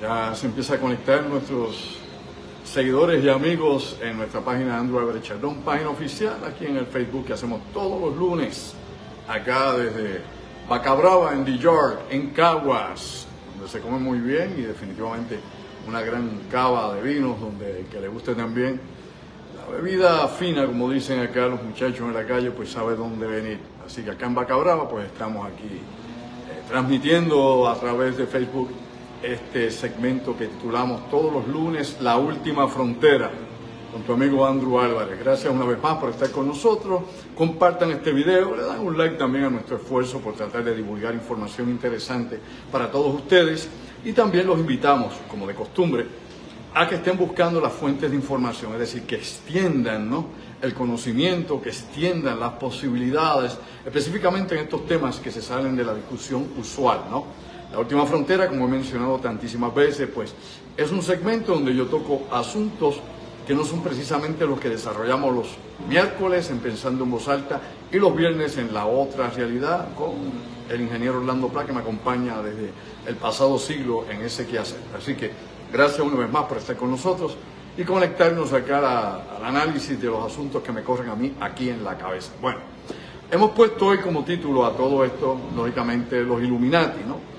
Ya se empieza a conectar nuestros seguidores y amigos en nuestra página Andrew Álvarez Chardón, página oficial aquí en el Facebook, que hacemos todos los lunes, acá desde Vaca Brava, en The York, en Caguas, donde se come muy bien y definitivamente una gran cava de vinos, donde el que le guste también la bebida fina, como dicen acá los muchachos en la calle, pues sabe dónde venir. Así que acá en Vaca Brava, pues estamos aquí transmitiendo a través de Facebook este segmento que titulamos todos los lunes La Última Frontera, con tu amigo Andrew Álvarez. Gracias una vez más por estar con nosotros. Compartan este video, le dan un like también a nuestro esfuerzo por tratar de divulgar información interesante para todos ustedes, y también los invitamos, como de costumbre, a que estén buscando las fuentes de información, es decir, que extiendan, ¿no?, el conocimiento, que extiendan las posibilidades, específicamente en estos temas que se salen de la discusión usual, ¿no? La Última Frontera, como he mencionado tantísimas veces, pues es un segmento donde yo toco asuntos que no son precisamente los que desarrollamos los miércoles en Pensando en Voz Alta y los viernes en La Otra Realidad, con el ingeniero Orlando Pla, que me acompaña desde el pasado siglo en ese quehacer. Así que gracias una vez más por estar con nosotros y conectarnos acá al análisis de los asuntos que me corren a mí aquí en la cabeza. Bueno, hemos puesto hoy como título a todo esto, lógicamente, los Illuminati, ¿no?,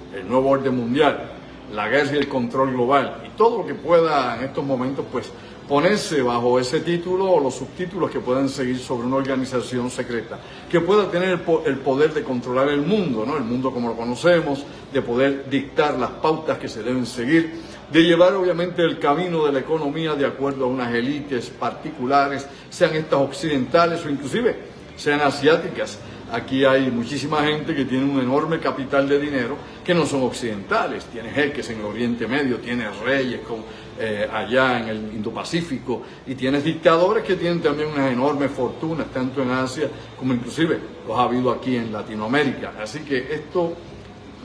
el nuevo orden mundial, la guerra y el control global, y todo lo que pueda en estos momentos pues ponerse bajo ese título o los subtítulos que puedan seguir sobre una organización secreta que pueda tener el poder de controlar el mundo, ¿no?, el mundo como lo conocemos, de poder dictar las pautas que se deben seguir, de llevar obviamente el camino de la economía de acuerdo a unas élites particulares, sean estas occidentales o inclusive sean asiáticas. Aquí hay muchísima gente que tiene un enorme capital de dinero que no son occidentales. Tiene jeques en el Oriente Medio, tienes reyes allá en el Indo-Pacífico, y tienes dictadores que tienen también unas enormes fortunas, tanto en Asia como inclusive los ha habido aquí en Latinoamérica. Así que esto,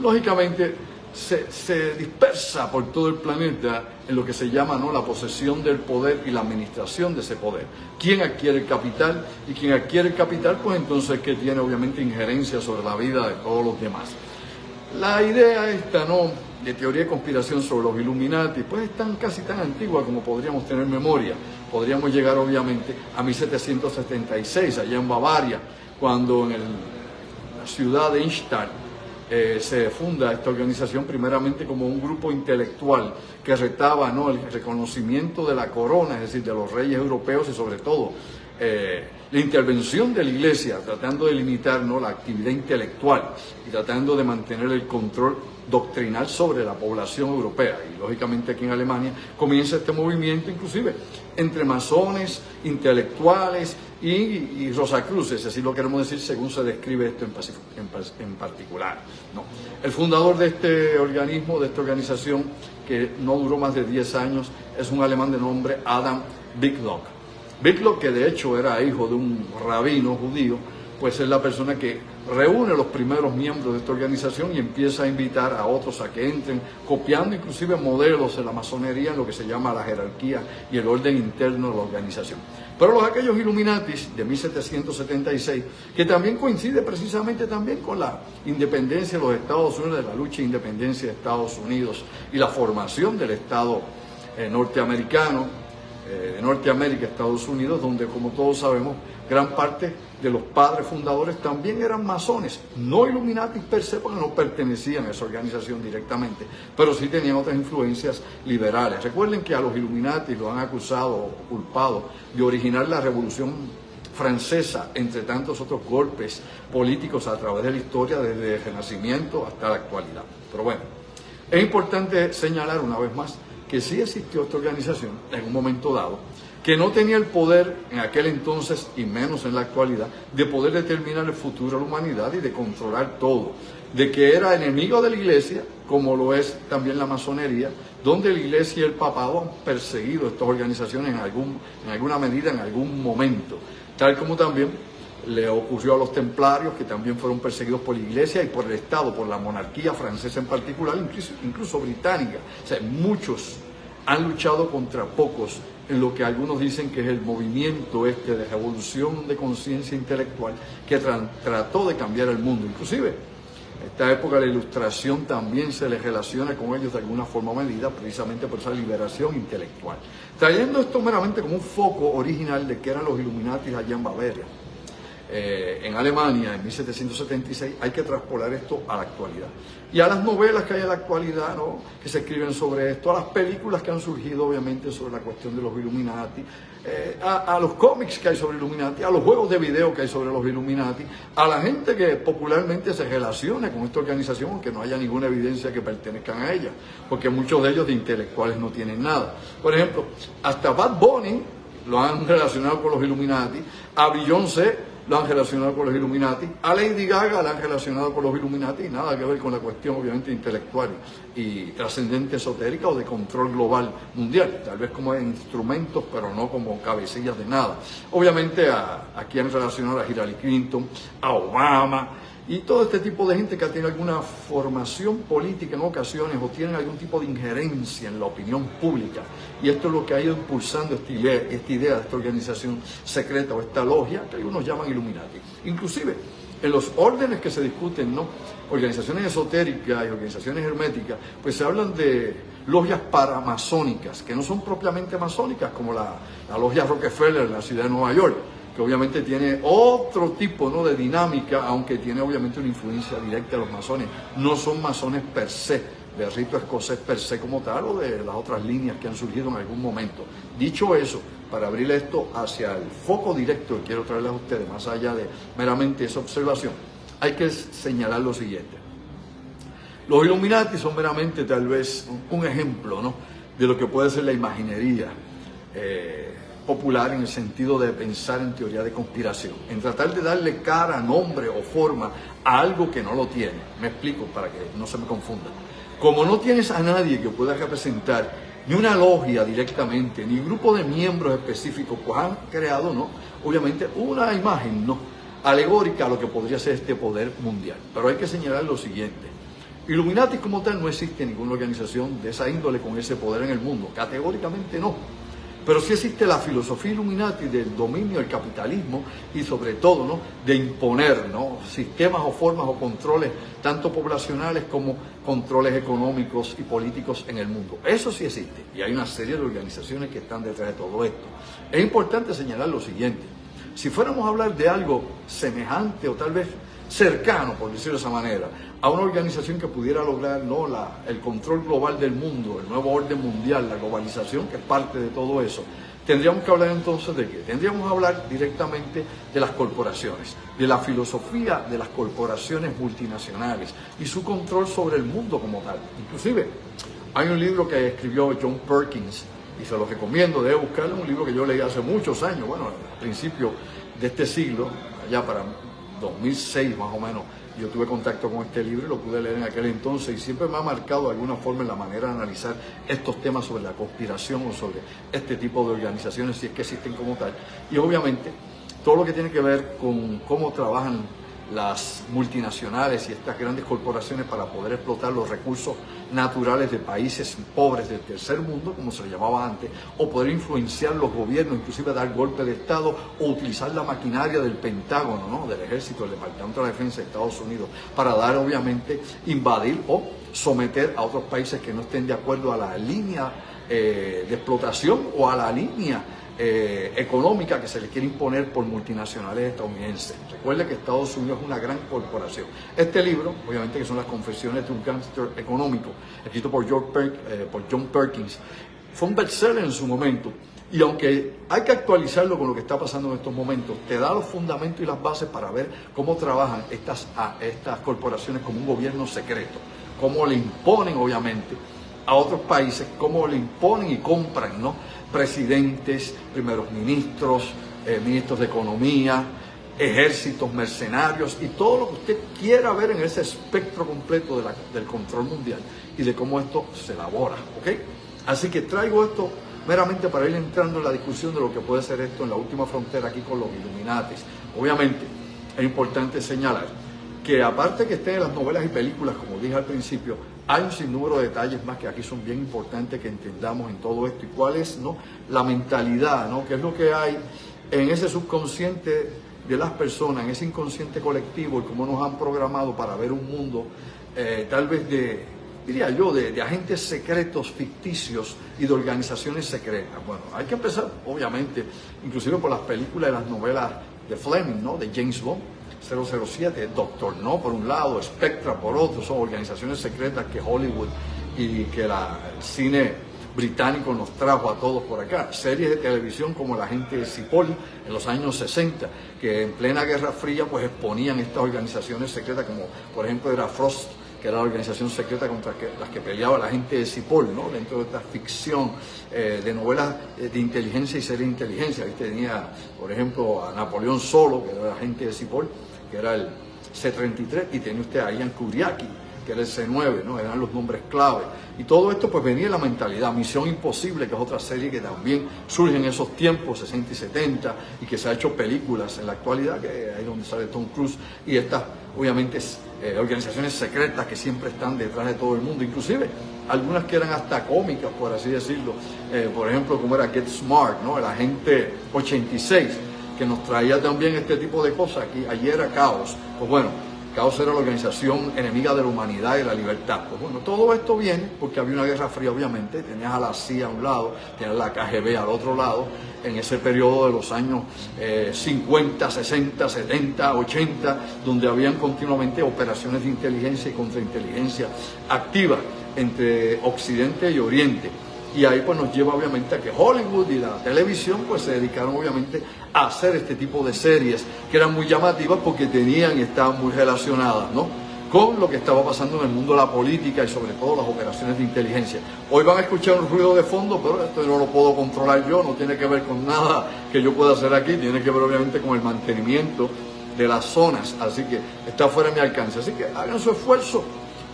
lógicamente, se dispersa por todo el planeta en lo que se llama, ¿no?, la posesión del poder y la administración de ese poder. ¿Quién adquiere el capital? Y quien adquiere el capital, pues entonces que tiene obviamente injerencia sobre la vida de todos los demás. La idea esta, ¿no?, de teoría de conspiración sobre los Illuminati, pues es casi tan antigua como podríamos tener memoria. Podríamos llegar obviamente a 1776, allá en Bavaria, cuando en la ciudad de Ingolstadt se funda esta organización, primeramente como un grupo intelectual que retaba, ¿no?, el reconocimiento de la corona, es decir, de los reyes europeos, y sobre todo la intervención de la Iglesia, tratando de limitar, ¿no?, la actividad intelectual y tratando de mantener el control doctrinal sobre la población europea. Y lógicamente aquí en Alemania comienza este movimiento, inclusive entre masones, intelectuales y rosacruces, así lo queremos decir según se describe esto en particular, ¿no? El fundador de este organismo, de esta organización, que no duró más de 10 años, es un alemán de nombre Adam Wicklock. Wicklock, que de hecho era hijo de un rabino judío, pues es la persona que reúne los primeros miembros de esta organización y empieza a invitar a otros a que entren, copiando inclusive modelos de la masonería en lo que se llama la jerarquía y el orden interno de la organización. Pero aquellos Illuminatis de 1776, que también coincide precisamente también con la independencia de los Estados Unidos, de la lucha de independencia de Estados Unidos y la formación del Estado norteamericano, de Norteamérica, Estados Unidos, donde, como todos sabemos, gran parte de los padres fundadores también eran masones, no Illuminati per se, porque no pertenecían a esa organización directamente, pero sí tenían otras influencias liberales. Recuerden que a los Illuminati los han acusado o culpado de originar la Revolución Francesa, entre tantos otros golpes políticos a través de la historia, desde el Renacimiento hasta la actualidad. Pero bueno, es importante señalar una vez más que sí existió esta organización en un momento dado, que no tenía el poder en aquel entonces, y menos en la actualidad, de poder determinar el futuro de la humanidad y de controlar todo, de que era enemigo de la Iglesia, como lo es también la masonería, donde la Iglesia y el papado han perseguido estas organizaciones en alguna medida, en algún momento, tal como también le ocurrió a los templarios, que también fueron perseguidos por la Iglesia y por el Estado, por la monarquía francesa en particular, incluso británica. O sea, muchos han luchado contra pocos en lo que algunos dicen que es el movimiento de revolución de conciencia intelectual que trató de cambiar el mundo. Inclusive, esta época de la Ilustración también se les relaciona con ellos de alguna forma o medida, precisamente por esa liberación intelectual. Trayendo esto meramente como un foco original de que eran los Illuminati allá en Baviera, en Alemania, en 1776, hay que traspolar esto a la actualidad. Y a las novelas que hay en la actualidad, ¿no?, que se escriben sobre esto, a las películas que han surgido, obviamente, sobre la cuestión de los Illuminati, a los cómics que hay sobre Illuminati, a los juegos de video que hay sobre los Illuminati, a la gente que popularmente se relaciona con esta organización, aunque no haya ninguna evidencia que pertenezcan a ella, porque muchos de ellos de intelectuales no tienen nada. Por ejemplo, hasta Bad Bunny lo han relacionado con los Illuminati, a Beyoncé lo han relacionado con los Illuminati, a Lady Gaga la han relacionado con los Illuminati, y nada que ver con la cuestión obviamente intelectual y trascendente esotérica o de control global mundial, tal vez como instrumentos, pero no como cabecillas de nada. Obviamente aquí han relacionado a Hillary Clinton, a Obama, y todo este tipo de gente que tiene alguna formación política en ocasiones o tienen algún tipo de injerencia en la opinión pública. Y esto es lo que ha ido impulsando esta idea de esta organización secreta o esta logia que algunos llaman Illuminati. Inclusive, en los órdenes que se discuten, ¿no?, organizaciones esotéricas y organizaciones herméticas, pues se hablan de logias paramasónicas, que no son propiamente masónicas, como la logia Rockefeller en la ciudad de Nueva York, que obviamente tiene otro tipo, ¿no?, de dinámica, aunque tiene obviamente una influencia directa de los masones. No son masones per se, del rito escocés per se como tal, o de las otras líneas que han surgido en algún momento. Dicho eso, para abrir esto hacia el foco directo que quiero traerles a ustedes, más allá de meramente esa observación, hay que señalar lo siguiente. Los Illuminati son meramente tal vez un ejemplo, ¿no?, de lo que puede ser la imaginería popular en el sentido de pensar en teoría de conspiración, en tratar de darle cara, nombre o forma a algo que no lo tiene. Me explico para que no se me confunda. Como no tienes a nadie que pueda representar ni una logia directamente, ni un grupo de miembros específicos, pues han creado, ¿no?, obviamente una imagen, ¿no?, alegórica a lo que podría ser este poder mundial. Pero hay que señalar lo siguiente. Illuminati como tal no existe ninguna organización de esa índole con ese poder en el mundo, categóricamente no. Pero sí existe la filosofía Illuminati del dominio del capitalismo y sobre todo, ¿no?, de imponer, ¿no?, sistemas o formas o controles tanto poblacionales como controles económicos y políticos en el mundo. Eso sí existe y hay una serie de organizaciones que están detrás de todo esto. Es importante señalar lo siguiente. Si fuéramos a hablar de algo semejante o tal vez cercano, por decirlo de esa manera, a una organización que pudiera lograr, ¿no?, el control global del mundo, el nuevo orden mundial, la globalización, que es parte de todo eso, tendríamos que hablar entonces ¿de qué? Tendríamos que hablar directamente de las corporaciones, de la filosofía de las corporaciones multinacionales y su control sobre el mundo como tal. Inclusive, hay un libro que escribió John Perkins, y se lo recomiendo, debe buscarlo, un libro que yo leí hace muchos años, bueno, al principio de este siglo, allá para 2006 más o menos, yo tuve contacto con este libro y lo pude leer en aquel entonces y siempre me ha marcado de alguna forma en la manera de analizar estos temas sobre la conspiración o sobre este tipo de organizaciones, si es que existen como tal. Y obviamente todo lo que tiene que ver con cómo trabajan las multinacionales y estas grandes corporaciones para poder explotar los recursos naturales de países pobres del tercer mundo, como se le llamaba antes, o poder influenciar los gobiernos, inclusive dar golpe de Estado o utilizar la maquinaria del Pentágono, ¿no?, del Ejército, del Departamento de la Defensa de Estados Unidos, para dar, obviamente, invadir o someter a otros países que no estén de acuerdo a la línea de explotación o a la línea económica que se le quiere imponer por multinacionales estadounidenses. Recuerde que Estados Unidos es una gran corporación. Este libro, obviamente, que son las confesiones de un gángster económico, escrito por John Perkins, fue un bestseller en su momento. Y aunque hay que actualizarlo con lo que está pasando en estos momentos, te da los fundamentos y las bases para ver cómo trabajan estas corporaciones como un gobierno secreto, cómo le imponen, obviamente, a otros países, cómo le imponen y compran, ¿no?, presidentes, primeros ministros, ministros de economía, ejércitos, mercenarios y todo lo que usted quiera ver en ese espectro completo del control mundial y de cómo esto se elabora, ¿ok? Así que traigo esto meramente para ir entrando en la discusión de lo que puede ser esto en la última frontera aquí con los Illuminatis. Obviamente es importante señalar que aparte que estén en las novelas y películas, como dije al principio, Hay un sinnúmero de detalles más que aquí son bien importantes que entendamos en todo esto y cuál es, ¿no?, la mentalidad, ¿no?, qué es lo que hay en ese subconsciente de las personas, en ese inconsciente colectivo y cómo nos han programado para ver un mundo tal vez diría yo, de agentes secretos ficticios y de organizaciones secretas. Bueno, hay que empezar, obviamente, inclusive por las películas y las novelas de Fleming, ¿no?, de James Bond, 007, Doctor No por un lado, Spectra por otro, son organizaciones secretas que Hollywood y que el cine británico nos trajo a todos por acá. Series de televisión como El agente Cipoll en los años 60, que en plena Guerra Fría pues exponían estas organizaciones secretas, como por ejemplo era Frost, que era la organización secreta contra las que peleaba la gente de Cipoll, ¿no?, dentro de esta ficción de novelas de inteligencia y series de inteligencia. Ahí tenía, por ejemplo, a Napoleón Solo, que era el agente de Cipoll, que era el C-33, y tenía usted a Ian Kuriaki, que era el C-9, ¿no?, eran los nombres clave. Y todo esto pues venía de la mentalidad. Misión Imposible, que es otra serie que también surge en esos tiempos, 60 y 70, y que se ha hecho películas en la actualidad, que ahí donde sale Tom Cruise, y estas, obviamente, organizaciones secretas que siempre están detrás de todo el mundo, inclusive algunas que eran hasta cómicas, por así decirlo, por ejemplo, como era Get Smart, ¿no?, el agente 86, que nos traía también este tipo de cosas. Aquí, ayer era Caos, pues bueno, Caos era la organización enemiga de la humanidad y la libertad. Pues bueno, todo esto viene porque había una guerra fría, obviamente. Tenías a la CIA a un lado, tenías la KGB al otro lado, en ese periodo de los años 50, 60, 70, 80, donde habían continuamente operaciones de inteligencia y contrainteligencia activas entre Occidente y Oriente. Y ahí pues nos lleva obviamente a que Hollywood y la televisión pues se dedicaron obviamente a hacer este tipo de series que eran muy llamativas porque tenían y estaban muy relacionadas, ¿no?, con lo que estaba pasando en el mundo de la política y sobre todo las operaciones de inteligencia. Hoy van a escuchar un ruido de fondo, pero esto no lo puedo controlar yo, no tiene que ver con nada que yo pueda hacer aquí, tiene que ver obviamente con el mantenimiento de las zonas, así que está fuera de mi alcance. Así que hagan su esfuerzo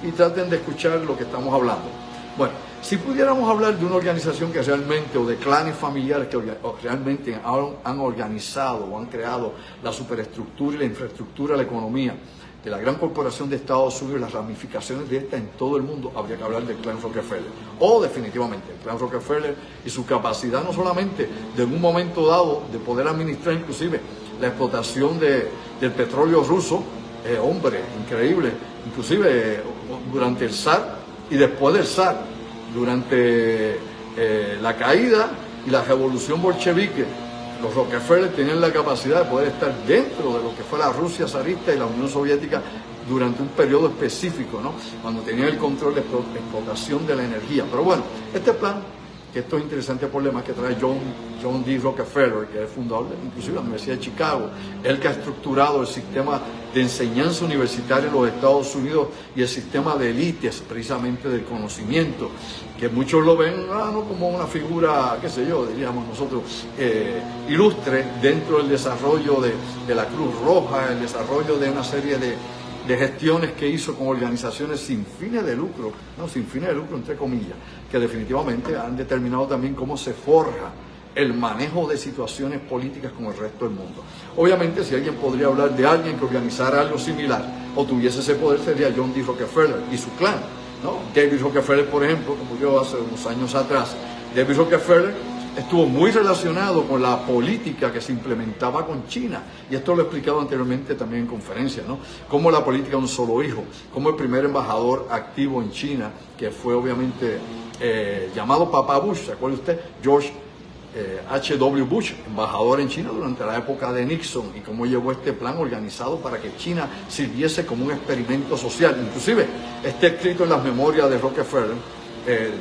y traten de escuchar lo que estamos hablando. Bueno, si pudiéramos hablar de una organización que realmente, o de clanes familiares que realmente han organizado o han creado la superestructura y la infraestructura de la economía de la gran corporación de Estados Unidos y las ramificaciones de esta en todo el mundo, habría que hablar del clan Rockefeller. O definitivamente el clan Rockefeller y su capacidad no solamente de en un momento dado de poder administrar inclusive la explotación del petróleo ruso, hombre, increíble, inclusive durante el zar y después del zar, durante la caída y la revolución bolchevique, los Rockefeller tenían la capacidad de poder estar dentro de lo que fue la Rusia zarista y la Unión Soviética durante un periodo específico, ¿no?, cuando tenían el control de explotación de la energía. Pero bueno, este plan, que estos interesantes problemas que trae John D. Rockefeller, que es fundador inclusive de la Universidad de Chicago, el que ha estructurado el sistema de enseñanza universitaria en los Estados Unidos y el sistema de élites precisamente del conocimiento, que muchos lo ven ¿no?, como una figura, qué sé yo, diríamos nosotros, ilustre dentro del desarrollo de la Cruz Roja, el desarrollo de una serie de gestiones que hizo con organizaciones sin fines de lucro, no, sin fines de lucro entre comillas, que definitivamente han determinado también cómo se forja el manejo de situaciones políticas con el resto del mundo. Obviamente, si alguien podría hablar de alguien que organizara algo similar o tuviese ese poder, sería John D. Rockefeller y su clan, ¿no? David Rockefeller, por ejemplo, como yo hace unos años atrás, David Rockefeller estuvo muy relacionado con la política que se implementaba con China, y esto lo he explicado anteriormente también en conferencias, ¿no?, como la política de un solo hijo, como el primer embajador activo en China, que fue obviamente llamado Papá Bush, ¿se acuerda usted? George H.W. Bush, embajador en China durante la época de Nixon, y cómo llevó este plan organizado para que China sirviese como un experimento social. Inclusive está escrito en las memorias de Rockefeller,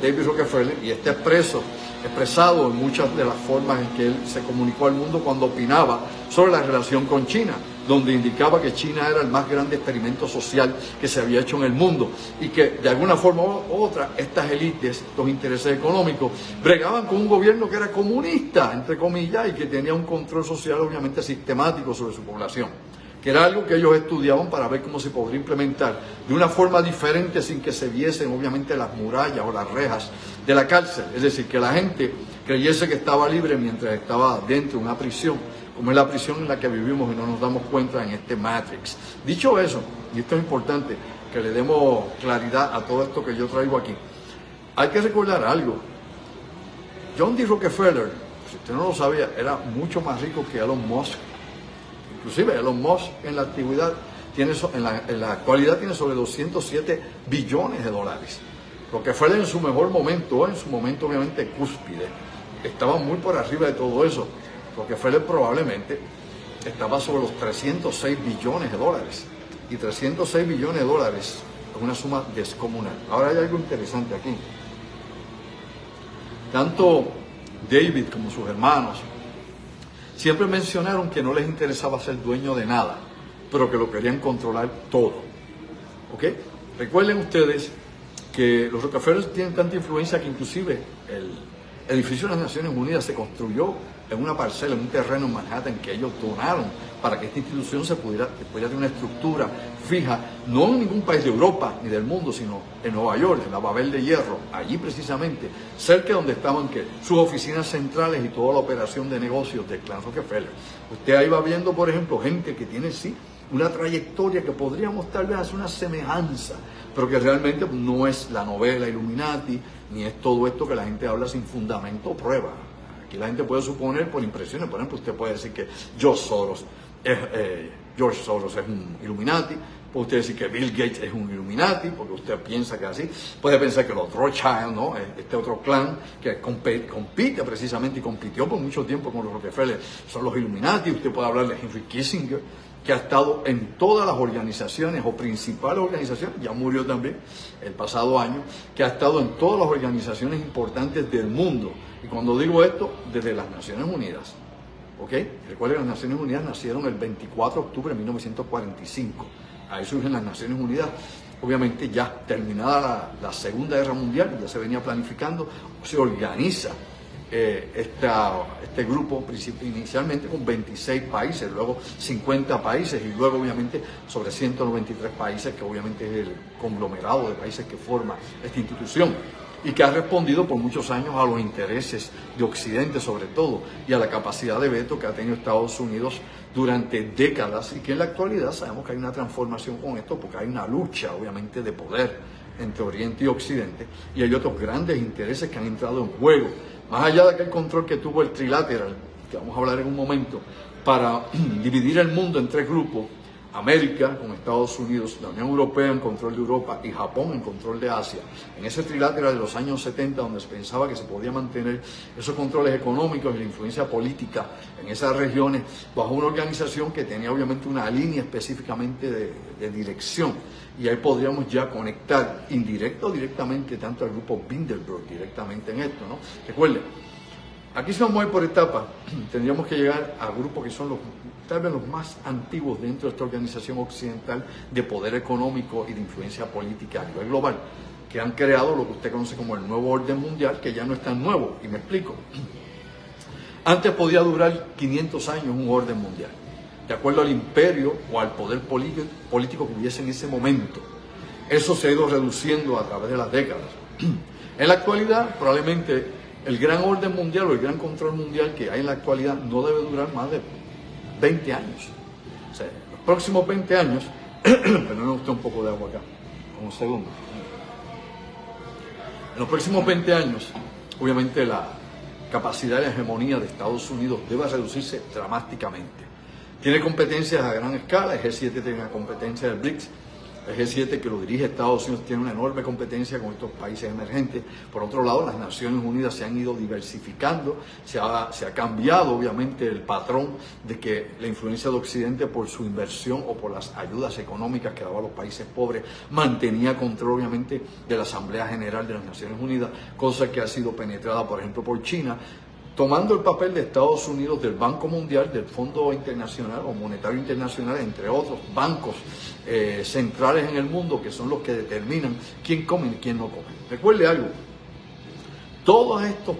David Rockefeller, y está expresado en muchas de las formas en que él se comunicó al mundo cuando opinaba sobre la relación con China, donde indicaba que China era el más grande experimento social que se había hecho en el mundo y que de alguna forma u otra estas élites, estos intereses económicos, bregaban con un gobierno que era comunista, entre comillas, y que tenía un control social obviamente sistemático sobre su población, que era algo que ellos estudiaban para ver cómo se podría implementar de una forma diferente sin que se viesen obviamente las murallas o las rejas de la cárcel, es decir, que la gente creyese que estaba libre mientras estaba dentro de una prisión, como es la prisión en la que vivimos y no nos damos cuenta en este Matrix. Dicho eso, y esto es importante, que le demos claridad a todo esto que yo traigo aquí. Hay que recordar algo. John D. Rockefeller, si usted no lo sabía, era mucho más rico que Elon Musk. Inclusive Elon Musk en la antigüedad en la actualidad tiene sobre 207 billones de dólares. Rockefeller en su mejor momento, obviamente cúspide, estaba muy por arriba de todo eso. Rockefeller probablemente estaba sobre los 306 billones de dólares. Y 306 billones de dólares es una suma descomunal. Ahora hay algo interesante aquí. Tanto David como sus hermanos siempre mencionaron que no les interesaba ser dueño de nada, pero que lo querían controlar todo. ¿Ok? Recuerden ustedes que los Rockefeller tienen tanta influencia que inclusive el edificio de las Naciones Unidas se construyó en una parcela, en un terreno en Manhattan que ellos donaron para que esta institución pudiera tener una estructura fija, no en ningún país de Europa ni del mundo, sino en Nueva York, en la Babel de Hierro, allí precisamente, cerca de donde estaban sus oficinas centrales y toda la operación de negocios del clan Rockefeller. Usted ahí va viendo, por ejemplo, gente que tiene una trayectoria que podríamos tal vez hacer una semejanza, pero que realmente no es la novela Illuminati, ni es todo esto que la gente habla sin fundamento o prueba. Aquí la gente puede suponer por impresiones. Por ejemplo, usted puede decir que George Soros es un Illuminati. Puede usted decir que Bill Gates es un Illuminati, porque usted piensa que así. Puede pensar que los Rothschild, ¿no? Este otro clan que compite precisamente y compitió por mucho tiempo con los Rockefeller, son los Illuminati. Usted puede hablar de Henry Kissinger, que ha estado en todas las organizaciones o principales organizaciones, ya murió también el pasado año, que ha estado en todas las organizaciones importantes del mundo. Y cuando digo esto, desde las Naciones Unidas, ¿ok? Recuerden que las Naciones Unidas nacieron el 24 de octubre de 1945. Ahí surgen las Naciones Unidas, obviamente ya terminada la Segunda Guerra Mundial, ya se venía planificando, se organiza este grupo inicialmente con 26 países, luego 50 países y luego obviamente sobre 193 países, que obviamente es el conglomerado de países que forma esta institución y que ha respondido por muchos años a los intereses de Occidente sobre todo y a la capacidad de veto que ha tenido Estados Unidos durante décadas y que en la actualidad sabemos que hay una transformación con esto porque hay una lucha obviamente de poder entre Oriente y Occidente y hay otros grandes intereses que han entrado en juego. Más allá de aquel control que tuvo el Trilateral, que vamos a hablar en un momento, para dividir el mundo en tres grupos, América con Estados Unidos, la Unión Europea en control de Europa y Japón en control de Asia. En ese Trilateral de los años 70, donde se pensaba que se podía mantener esos controles económicos y la influencia política en esas regiones, bajo una organización que tenía obviamente una línea específicamente de dirección. Y ahí podríamos ya conectar indirecto o directamente tanto al grupo Bilderberg directamente en esto, ¿no? Recuerden, aquí si vamos a ir por etapas, tendríamos que llegar a grupos que son tal vez los más antiguos dentro de esta organización occidental de poder económico y de influencia política a nivel global, que han creado lo que usted conoce como el nuevo orden mundial, que ya no es tan nuevo, y me explico. Antes podía durar 500 años un orden mundial, de acuerdo al imperio o al poder político que hubiese en ese momento. Eso se ha ido reduciendo a través de las décadas. En la actualidad, probablemente el gran orden mundial o el gran control mundial que hay en la actualidad no debe durar más de 20 años. O sea, los próximos 20 años, perdón, usted un poco de agua acá, un segundo. En los próximos 20 años, obviamente la capacidad de hegemonía de Estados Unidos debe reducirse dramáticamente. Tiene competencias a gran escala, el G7 tiene una competencia del BRICS, el G7 que lo dirige Estados Unidos tiene una enorme competencia con estos países emergentes. Por otro lado, las Naciones Unidas se han ido diversificando, se ha cambiado obviamente el patrón de que la influencia de Occidente por su inversión o por las ayudas económicas que daba a los países pobres mantenía control obviamente de la Asamblea General de las Naciones Unidas, cosa que ha sido penetrada por ejemplo por China, tomando el papel de Estados Unidos del Banco Mundial, del Fondo Internacional o Monetario Internacional, entre otros bancos centrales en el mundo que son los que determinan quién come y quién no come. Recuerde algo, todos estos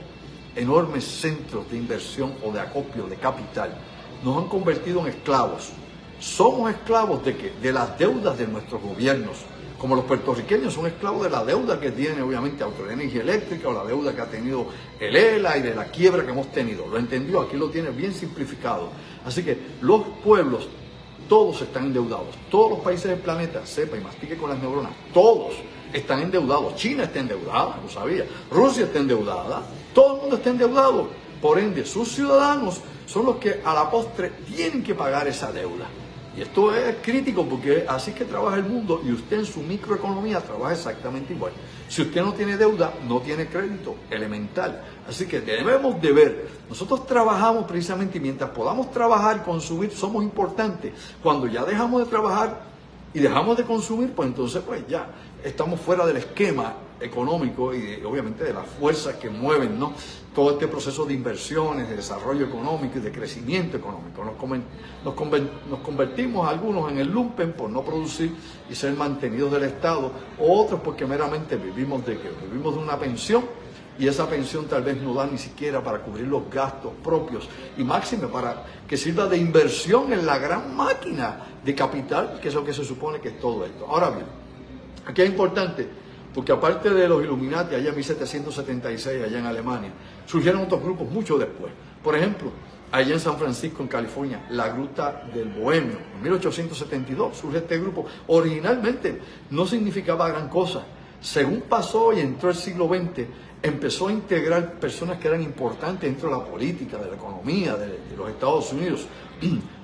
enormes centros de inversión o de acopio de capital nos han convertido en esclavos. Somos esclavos de ¿qué? De las deudas de nuestros gobiernos. Como los puertorriqueños son esclavos de la deuda que tiene obviamente Autoridad de Energía Eléctrica o la deuda que ha tenido el ELA y de la quiebra que hemos tenido. Lo entendió, aquí lo tiene bien simplificado. Así que los pueblos todos están endeudados. Todos los países del planeta, sepa y mastique con las neuronas, todos están endeudados. China está endeudada, lo sabía. Rusia está endeudada. Todo el mundo está endeudado. Por ende, sus ciudadanos son los que a la postre tienen que pagar esa deuda. Y esto es crítico porque así es que trabaja el mundo y usted en su microeconomía trabaja exactamente igual. Si usted no tiene deuda, no tiene crédito, elemental. Así que debemos de ver, nosotros trabajamos precisamente y mientras podamos trabajar y consumir somos importantes. Cuando ya dejamos de trabajar y dejamos de consumir, pues entonces pues ya estamos fuera del esquema económico y obviamente de las fuerzas que mueven, ¿no?, todo este proceso de inversiones, de desarrollo económico y de crecimiento económico. Nos convertimos algunos en el lumpen por no producir y ser mantenidos del Estado, otros porque meramente vivimos de una pensión, y esa pensión tal vez no da ni siquiera para cubrir los gastos propios y máxime para que sirva de inversión en la gran máquina de capital, que es lo que se supone que es todo esto. Ahora bien, aquí es importante porque aparte de los Illuminati, allá en 1776, allá en Alemania, surgieron otros grupos mucho después. Por ejemplo, allá en San Francisco, en California, la Gruta del Bohemio. En 1872 surge este grupo. Originalmente no significaba gran cosa. Según pasó y entró el siglo XX, empezó a integrar personas que eran importantes dentro de la política, de la economía de los Estados Unidos.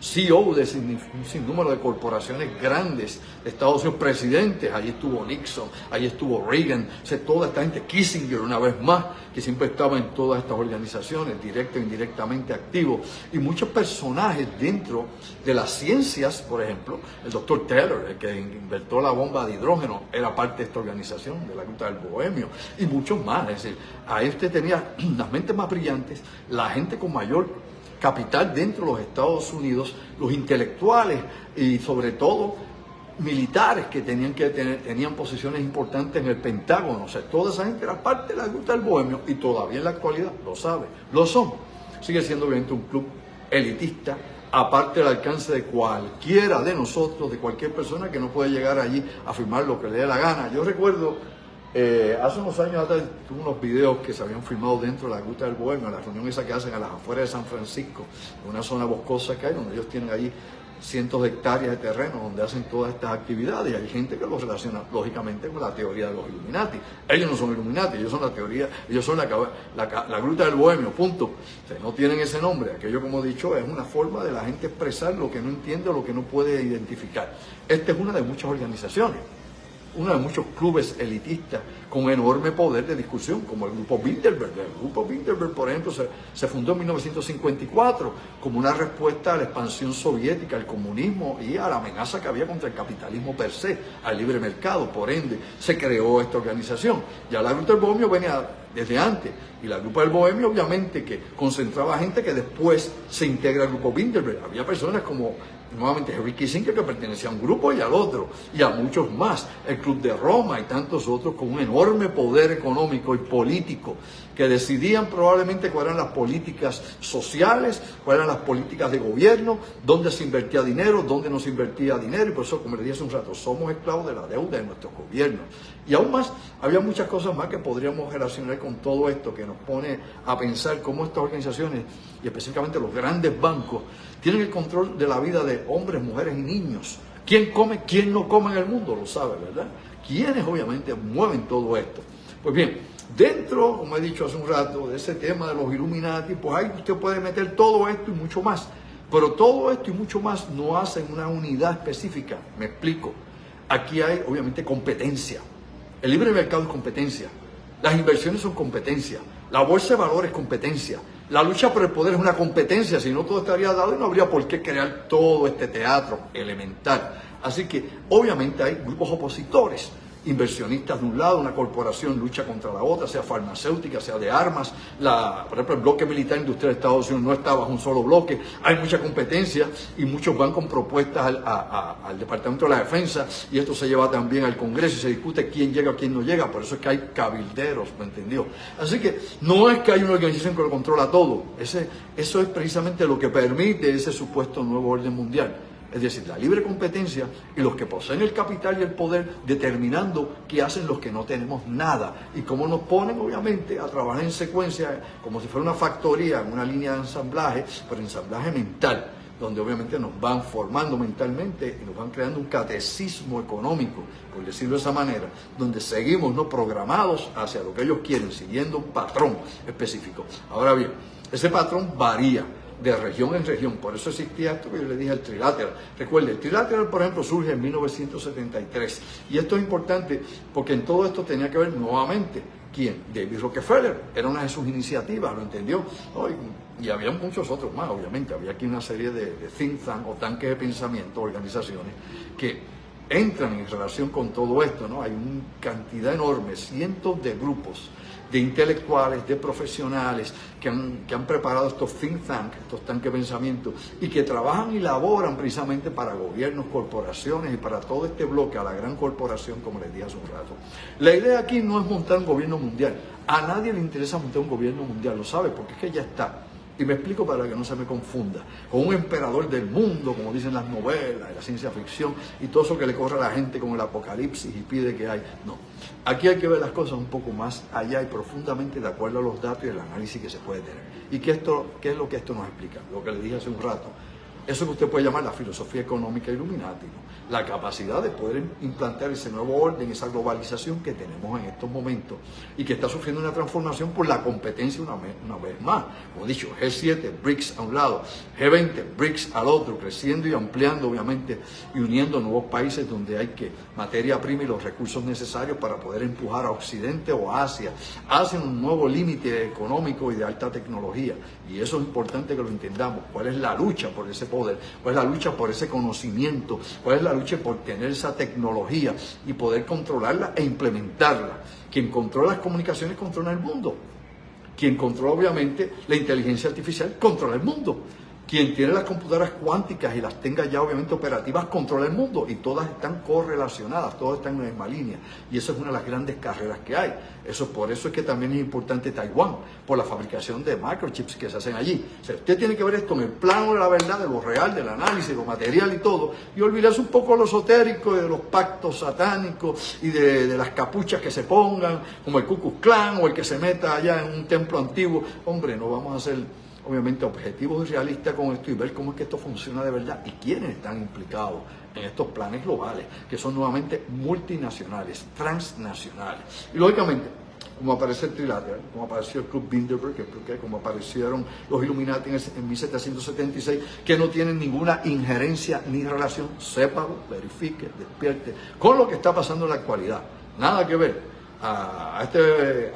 CEO de un sinnúmero de corporaciones grandes de Estados Unidos, presidentes, allí estuvo Nixon, allí estuvo Reagan, toda esta gente, Kissinger una vez más, que siempre estaba en todas estas organizaciones, directo e indirectamente activo, y muchos personajes dentro de las ciencias, por ejemplo, el doctor Taylor, el que inventó la bomba de hidrógeno, era parte de esta organización, de la Gruta del Bohemio, y muchos más. Es decir, ahí usted tenía las mentes más brillantes, la gente con mayor capital dentro de los Estados Unidos, los intelectuales y sobre todo militares que tenían posiciones importantes en el Pentágono. O sea, toda esa gente era parte de la Gruta del Bohemio y todavía en la actualidad lo sabe, lo son. Sigue siendo obviamente un club elitista, aparte del alcance de cualquiera de nosotros, de cualquier persona que no puede llegar allí a firmar lo que le dé la gana. Yo recuerdo hace unos años atrás tuve unos videos que se habían filmado dentro de la Gruta del Bohemio, la reunión esa que hacen a las afueras de San Francisco, en una zona boscosa que hay, donde ellos tienen allí cientos de hectáreas de terreno donde hacen todas estas actividades, y hay gente que los relaciona lógicamente con la teoría de los Illuminati. Ellos no son Illuminati, ellos son la teoría, ellos son la Gruta del Bohemio, punto. O sea, no tienen ese nombre. Aquello, como he dicho, es una forma de la gente expresar lo que no entiende o lo que no puede identificar. Esta es una de muchas organizaciones, uno de muchos clubes elitistas con enorme poder de discusión, como el Grupo Bilderberg. El Grupo Bilderberg, por ejemplo, se fundó en 1954 como una respuesta a la expansión soviética, al comunismo y a la amenaza que había contra el capitalismo per se, al libre mercado. Por ende, se creó esta organización. Ya la Gruta del Bohemio venía desde antes, y la Gruta del Bohemio obviamente que concentraba gente que después se integra al Grupo Bilderberg. Había personas como nuevamente Henry Kissinger, que pertenecía a un grupo y al otro, y a muchos más, el Club de Roma y tantos otros con un enorme poder económico y político, que decidían probablemente cuáles eran las políticas sociales, cuáles eran las políticas de gobierno, dónde se invertía dinero, dónde no se invertía dinero, y por eso, como les dije hace un rato, somos esclavos de la deuda de nuestros gobiernos. Y aún más, había muchas cosas más que podríamos relacionar con todo esto, que nos pone a pensar cómo estas organizaciones, y específicamente los grandes bancos, tienen el control de la vida de hombres, mujeres y niños. ¿Quién come, quién no come en el mundo? Lo sabe, ¿verdad? ¿Quiénes obviamente mueven todo esto? Pues bien, dentro, como he dicho hace un rato, de ese tema de los Illuminati, pues ahí usted puede meter todo esto y mucho más. Pero todo esto y mucho más no hacen una unidad específica. Me explico. Aquí hay obviamente competencia. El libre mercado es competencia. Las inversiones son competencia. La bolsa de valores es competencia. La lucha por el poder es una competencia, si no todo estaría dado y no habría por qué crear todo este teatro elemental. Así que obviamente hay grupos opositores, inversionistas de un lado, una corporación lucha contra la otra, sea farmacéutica, sea de armas. Por ejemplo, el bloque militar industrial de Estados Unidos no está bajo un solo bloque, hay mucha competencia y muchos van con propuestas al Departamento de la Defensa, y esto se lleva también al Congreso y se discute quién llega, quién no llega. Por eso es que hay cabilderos, ¿me entendió? Así que no es que hay una organización que lo controla todo, eso es precisamente lo que permite ese supuesto nuevo orden mundial. Es decir, la libre competencia y los que poseen el capital y el poder determinando qué hacen los que no tenemos nada y cómo nos ponen obviamente a trabajar en secuencia como si fuera una factoría, en una línea de ensamblaje, pero ensamblaje mental. donde obviamente nos van formando mentalmente y nos van creando un catecismo económico, por decirlo de esa manera, donde seguimos no programados hacia lo que ellos quieren, siguiendo un patrón específico. Ahora bien, ese patrón varía de región en región, por eso existía esto que yo le dije, el trilateral. Recuerde, el trilateral, por ejemplo, surge en 1973, y esto es importante porque en todo esto tenía que ver nuevamente, ¿quién? David Rockefeller, era una de sus iniciativas, ¿lo entendió? Y había muchos otros más, obviamente, había aquí una serie de think tank o tanques de pensamiento, organizaciones, que entran en relación con todo esto, ¿no? Hay una cantidad enorme, cientos de grupos, de intelectuales, de profesionales que han preparado estos think tanks, estos tanques de pensamiento, y que trabajan y laboran precisamente para gobiernos, corporaciones y para todo este bloque, a la gran corporación, como les dije hace un rato. La idea aquí no es montar un gobierno mundial. A nadie le interesa montar un gobierno mundial, lo sabe, porque es que ya está. Y me explico para que no se me confunda. Con un emperador del mundo, como dicen las novelas, la ciencia ficción, y todo eso que le corre a la gente como el apocalipsis y pide que hay. No. Aquí hay que ver las cosas un poco más allá y profundamente de acuerdo a los datos y el análisis que se puede tener. ¿Y qué es lo que esto nos explica? Lo que le dije hace un rato. Eso que usted puede llamar la filosofía económica Illuminati, ¿no? La capacidad de poder implantar ese nuevo orden, esa globalización que tenemos en estos momentos y que está sufriendo una transformación por la competencia una vez más. Como he dicho, G7, BRICS a un lado, G20, BRICS al otro, creciendo y ampliando obviamente y uniendo nuevos países donde hay que materia prima y los recursos necesarios para poder empujar a Occidente o a Asia hacia un nuevo límite económico y de alta tecnología. Y eso es importante que lo entendamos. ¿Cuál es la lucha por ese poder? ¿Cuál es la lucha por ese conocimiento? ¿Cuál es la lucha por tener esa tecnología y poder controlarla e implementarla? Quien controla las comunicaciones controla el mundo. Quien controla obviamente la inteligencia artificial controla el mundo. Quien tiene las computadoras cuánticas y las tenga ya obviamente operativas controla el mundo, y todas están correlacionadas, todas están en la misma línea, y eso es una de las grandes carreras que hay. Por eso es que también es importante Taiwán, por la fabricación de microchips que se hacen allí. O sea, usted tiene que ver esto en el plano de la verdad, de lo real, del análisis, de lo material y todo, y olvidarse un poco de lo esotérico, de los pactos satánicos y de las capuchas que se pongan, como el Ku Klux Klan o el que se meta allá en un templo antiguo. Hombre, no vamos a hacer obviamente objetivos y realistas con esto y ver cómo es que esto funciona de verdad y quiénes están implicados en estos planes globales, que son nuevamente multinacionales, transnacionales. Y lógicamente, como aparece el trilateral, como apareció el Club Bilderberg, como aparecieron los Illuminati en 1776, que no tienen ninguna injerencia ni relación, sépalo, verifique, despierte, con lo que está pasando en la actualidad. Nada que ver. A este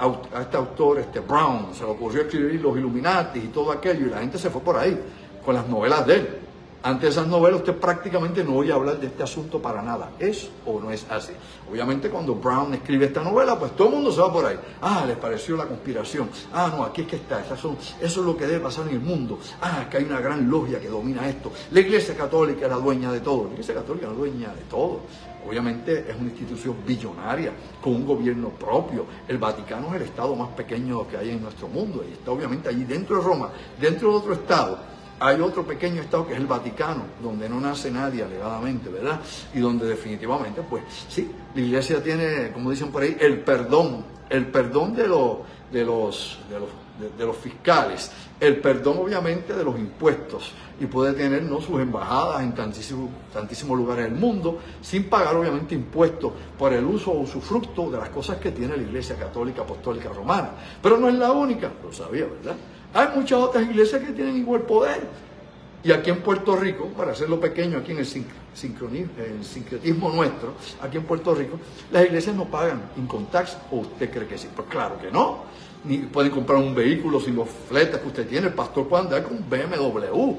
autor, Brown, se le ocurrió escribir los Illuminati y todo aquello, y la gente se fue por ahí con las novelas de él. Antes de esas novelas usted prácticamente no oye hablar de este asunto para nada. ¿Es o no es así? Obviamente cuando Brown escribe esta novela, pues todo el mundo se va por ahí. Les pareció la conspiración. No, aquí es que está. Eso es lo que debe pasar en el mundo. Que hay una gran logia que domina esto. La Iglesia Católica es la dueña de todo. La Iglesia Católica es la dueña de todo. Obviamente es una institución billonaria, con un gobierno propio. El Vaticano es el estado más pequeño que hay en nuestro mundo. Y está obviamente allí dentro de Roma, dentro de otro estado. Hay otro pequeño estado que es el Vaticano, donde no nace nadie alegadamente, ¿verdad? Y donde definitivamente, pues sí, la Iglesia tiene, como dicen por ahí, el perdón de los fiscales, el perdón obviamente de los impuestos, y puede tener, ¿no?, sus embajadas en tantísimos lugares del mundo, sin pagar obviamente impuestos por el uso o usufructo de las cosas que tiene la Iglesia Católica Apostólica Romana. Pero no es la única, lo sabía, ¿verdad? Hay muchas otras iglesias que tienen igual poder. Y aquí en Puerto Rico, para hacerlo pequeño, aquí en el sincretismo nuestro, aquí en Puerto Rico, las iglesias no pagan income tax, ¿o usted cree que sí? Pues claro que no. Ni pueden comprar un vehículo sin los fletes que usted tiene. El pastor puede andar con un BMW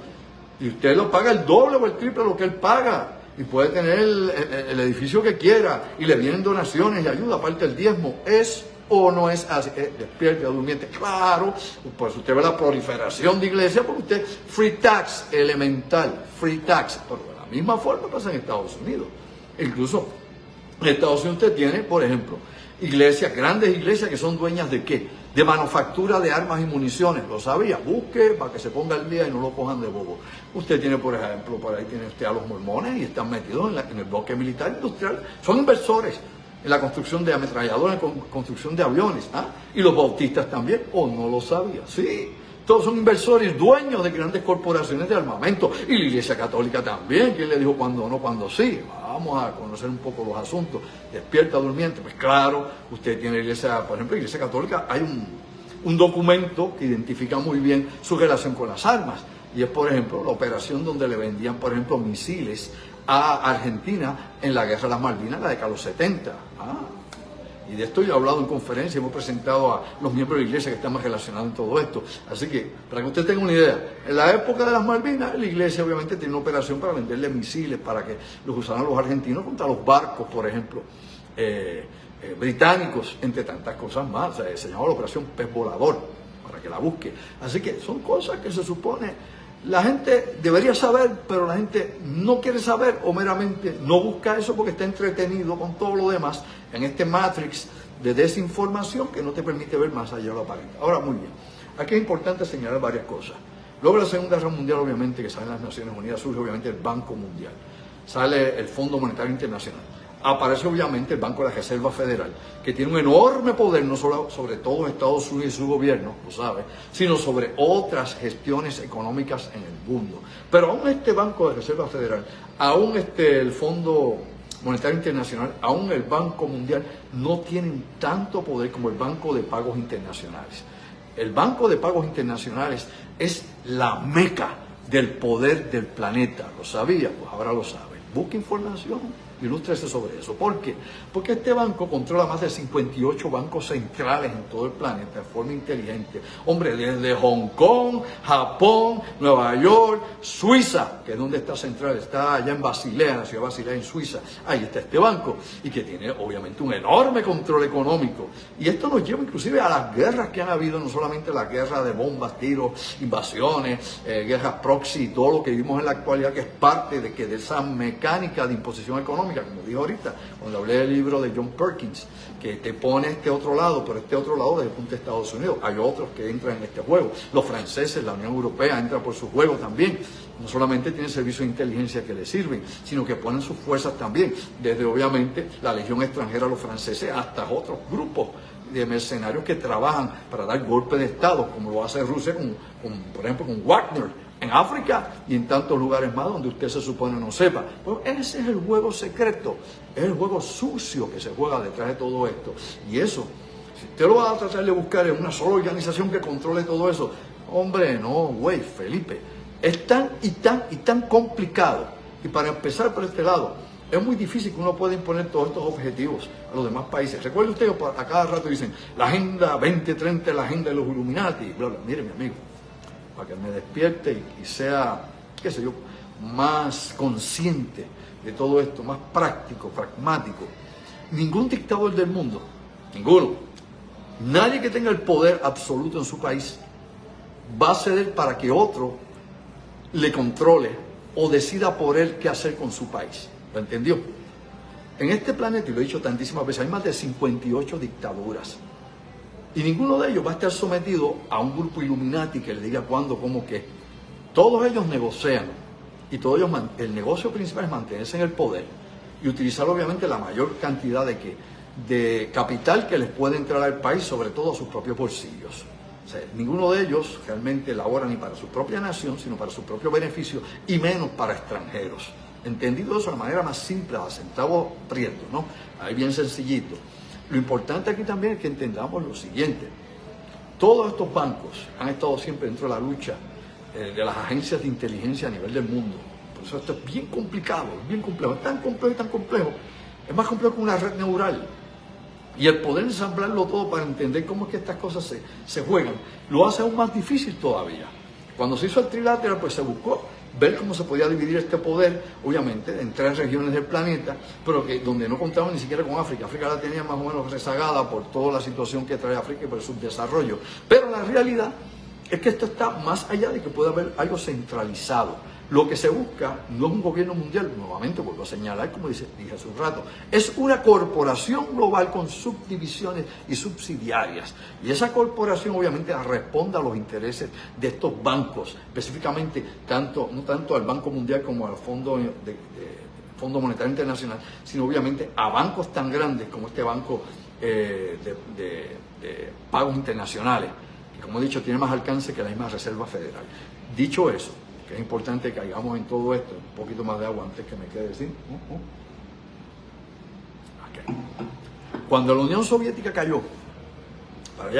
y usted lo paga el doble o el triple de lo que él paga. Y puede tener el edificio que quiera y le vienen donaciones y ayuda, aparte del diezmo. ¿Es o no es así? Despierte, durmiente. Claro, pues usted ve la proliferación de iglesias, porque usted, free tax, elemental, free tax. Pero de la misma forma pasa en Estados Unidos. Incluso en Estados Unidos usted tiene, por ejemplo, iglesias, grandes iglesias que son dueñas ¿de qué? De manufactura de armas y municiones. ¿Lo sabía? Busque para que se ponga al día y no lo cojan de bobo. Usted tiene, por ejemplo, por ahí tiene usted a los mormones y están metidos en el bloque militar industrial. Son inversores en la construcción de ametralladoras, en la construcción de aviones. Y los bautistas también. ¿O no lo sabía? Sí. todos son inversores, dueños de grandes corporaciones de armamento. Y la Iglesia Católica también. ¿Quién le dijo cuándo no, cuándo sí? Vamos a conocer un poco los asuntos. Despierta durmiente. Pues claro, usted tiene la Iglesia, por ejemplo, la Iglesia Católica, hay un documento que identifica muy bien su relación con las armas. Y es, por ejemplo, la operación donde le vendían, por ejemplo, misiles a Argentina en la Guerra de las Malvinas, la década de los 70. Y de esto yo he hablado en conferencia, hemos presentado a los miembros de la iglesia que están más relacionados en todo esto. Así que, para que usted tenga una idea, en la época de las Malvinas, la iglesia obviamente tiene una operación para venderle misiles, para que los usaran los argentinos contra los barcos, por ejemplo, británicos, entre tantas cosas más. O sea, se llama la operación Pez Volador, para que la busque. Así que son cosas que se supone la gente debería saber, pero la gente no quiere saber o meramente no busca eso porque está entretenido con todo lo demás en este matrix de desinformación que no te permite ver más allá de lo aparente. Ahora, muy bien, aquí es importante señalar varias cosas. Luego de la Segunda Guerra Mundial, obviamente, que salen las Naciones Unidas, surge obviamente el Banco Mundial, sale el Fondo Monetario Internacional. Aparece obviamente el Banco de la Reserva Federal, que tiene un enorme poder, no solo sobre todo en Estados Unidos y su gobierno, lo sabe, sino sobre otras gestiones económicas en el mundo. Pero aún este Banco de Reserva Federal, aún el Fondo Monetario Internacional, aún el Banco Mundial, no tienen tanto poder como el Banco de Pagos Internacionales. El Banco de Pagos Internacionales es la meca del poder del planeta. ¿Lo sabía? Pues ahora lo sabe. Busque información. Ilústrese sobre eso. ¿Por qué? Porque este banco controla más de 58 bancos centrales en todo el planeta de forma inteligente. Hombre, desde Hong Kong, Japón, Nueva York, Suiza, que es donde está central, está allá en Basilea, en la ciudad de Basilea, en Suiza. Ahí está este banco y que tiene obviamente un enorme control económico. Y esto nos lleva inclusive a las guerras que han habido, no solamente la guerra de bombas, tiros, invasiones, guerras proxy y todo lo que vivimos en la actualidad, que es parte de esa mecánica de imposición económica, como dijo ahorita, cuando hablé del libro de John Perkins, que te pone este otro lado, pero este otro lado desde el punto de Estados Unidos. Hay otros que entran en este juego. Los franceses, la Unión Europea entra por su juego también. No solamente tienen servicios de inteligencia que les sirven, sino que ponen sus fuerzas también, desde obviamente la legión extranjera, los franceses, hasta otros grupos de mercenarios que trabajan para dar golpe de Estado, como lo hace Rusia, por ejemplo, con Wagner, en África y en tantos lugares más donde usted se supone no sepa. Pues ese es el juego secreto, es el juego sucio que se juega detrás de todo esto. Y eso, si usted lo va a tratar de buscar en una sola organización que controle todo eso, hombre, no, güey, Felipe, es tan complicado. Y para empezar por este lado, es muy difícil que uno pueda imponer todos estos objetivos a los demás países. Recuerde usted que a cada rato dicen, la Agenda 2030 es la agenda de los Illuminati, bla, bla. Mire, mi amigo, para que me despierte y sea, qué sé yo, más consciente de todo esto, más práctico, pragmático. Ningún dictador del mundo, ninguno, nadie que tenga el poder absoluto en su país, va a ceder para que otro le controle o decida por él qué hacer con su país. ¿Lo entendió? En este planeta, y lo he dicho tantísimas veces, hay más de 58 dictaduras. Y ninguno de ellos va a estar sometido a un grupo Illuminati que le diga cuándo, cómo, qué. Todos ellos negocian. Y todos ellos, el negocio principal es mantenerse en el poder y utilizar obviamente la mayor cantidad de capital que les puede entrar al país, sobre todo a sus propios bolsillos. O sea, ninguno de ellos realmente labora ni para su propia nación, sino para su propio beneficio y menos para extranjeros. Entendido eso de la manera más simple, a centavos prietos, ¿no? Ahí bien sencillito. Lo importante aquí también es que entendamos lo siguiente. Todos estos bancos han estado siempre dentro de la lucha de las agencias de inteligencia a nivel del mundo. Por eso esto es bien complicado, bien complejo. Es tan complejo y tan complejo. Es más complejo que una red neural. Y el poder ensamblarlo todo para entender cómo es que estas cosas se juegan, lo hace aún más difícil todavía. Cuando se hizo el trilateral, pues se buscó ver cómo se podía dividir este poder, obviamente, en 3 regiones del planeta, pero que donde no contaban ni siquiera con África. África la tenía más o menos rezagada por toda la situación que trae África y por el subdesarrollo. Pero la realidad es que esto está más allá de que pueda haber algo centralizado. Lo que se busca no es un gobierno mundial, nuevamente vuelvo a señalar, como dije hace un rato, es una corporación global con subdivisiones y subsidiarias. Y esa corporación obviamente responde a los intereses de estos bancos, específicamente no tanto al Banco Mundial como al Fondo Monetario Internacional, sino obviamente a bancos tan grandes como este Banco de Pagos Internacionales, y como he dicho, tiene más alcance que la misma Reserva Federal. Dicho eso, que es importante que caigamos en todo esto, un poquito más de agua antes que me quede sin. Okay. Cuando la Unión Soviética cayó, para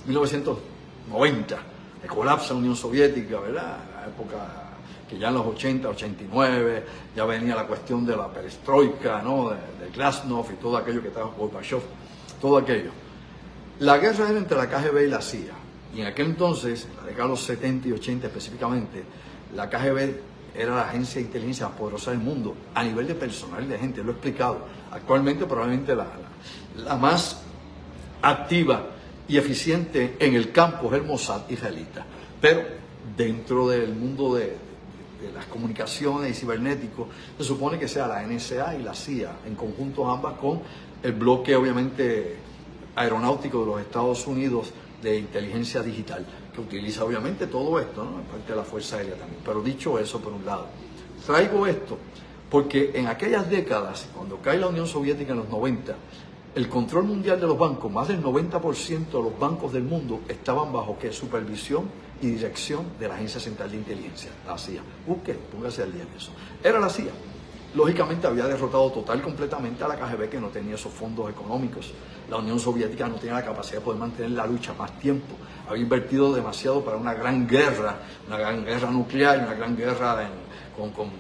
1990, que colapsa la Unión Soviética, ¿verdad? La época que ya en los 80, 89, ya venía la cuestión de la perestroika, ¿no? De Glasnost y todo aquello que estaba Gorbachev, todo aquello. La guerra era entre la KGB y la CIA. Y en aquel entonces, en la década de los 70 y 80 específicamente, la KGB era la agencia de inteligencia más poderosa del mundo, a nivel de personal y de gente, lo he explicado. Actualmente probablemente la más activa y eficiente en el campo es el Mossad israelita. Pero dentro del mundo de las comunicaciones y cibernéticos, se supone que sea la NSA y la CIA, en conjunto ambas con el bloque obviamente aeronáutico de los Estados Unidos de inteligencia digital, que utiliza obviamente todo esto, ¿no? Parte de la Fuerza Aérea también. Pero dicho eso, por un lado, traigo esto porque en aquellas décadas, cuando cae la Unión Soviética en los 90, el control mundial de los bancos, más del 90% de los bancos del mundo estaban bajo ¿qué? Supervisión y dirección de la Agencia Central de Inteligencia, la CIA. Póngase al día en eso. Era la CIA. Lógicamente había derrotado completamente a la KGB, que no tenía esos fondos económicos. La Unión Soviética no tenía la capacidad de poder mantener la lucha más tiempo. Había invertido demasiado para una gran guerra nuclear, una gran guerra con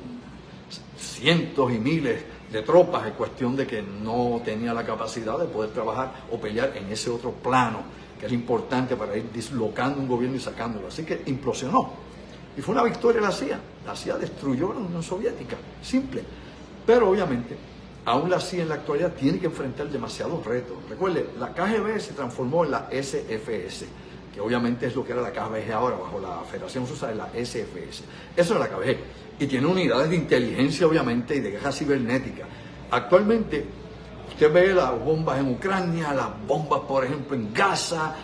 cientos y miles de tropas, en cuestión de que no tenía la capacidad de poder trabajar o pelear en ese otro plano, que era importante para ir dislocando un gobierno y sacándolo. Así que implosionó. Y fue una victoria de la CIA. La CIA destruyó a la Unión Soviética. Simple. Pero obviamente, aún la CIA en la actualidad tiene que enfrentar demasiados retos. Recuerde, la KGB se transformó en la SFS, que obviamente es lo que era la KGB ahora, bajo la Federación Rusa de la SFS. Eso es la KGB. Y tiene unidades de inteligencia, obviamente, y de guerra cibernética. Actualmente, usted ve las bombas en Ucrania, las bombas, por ejemplo, en Gaza,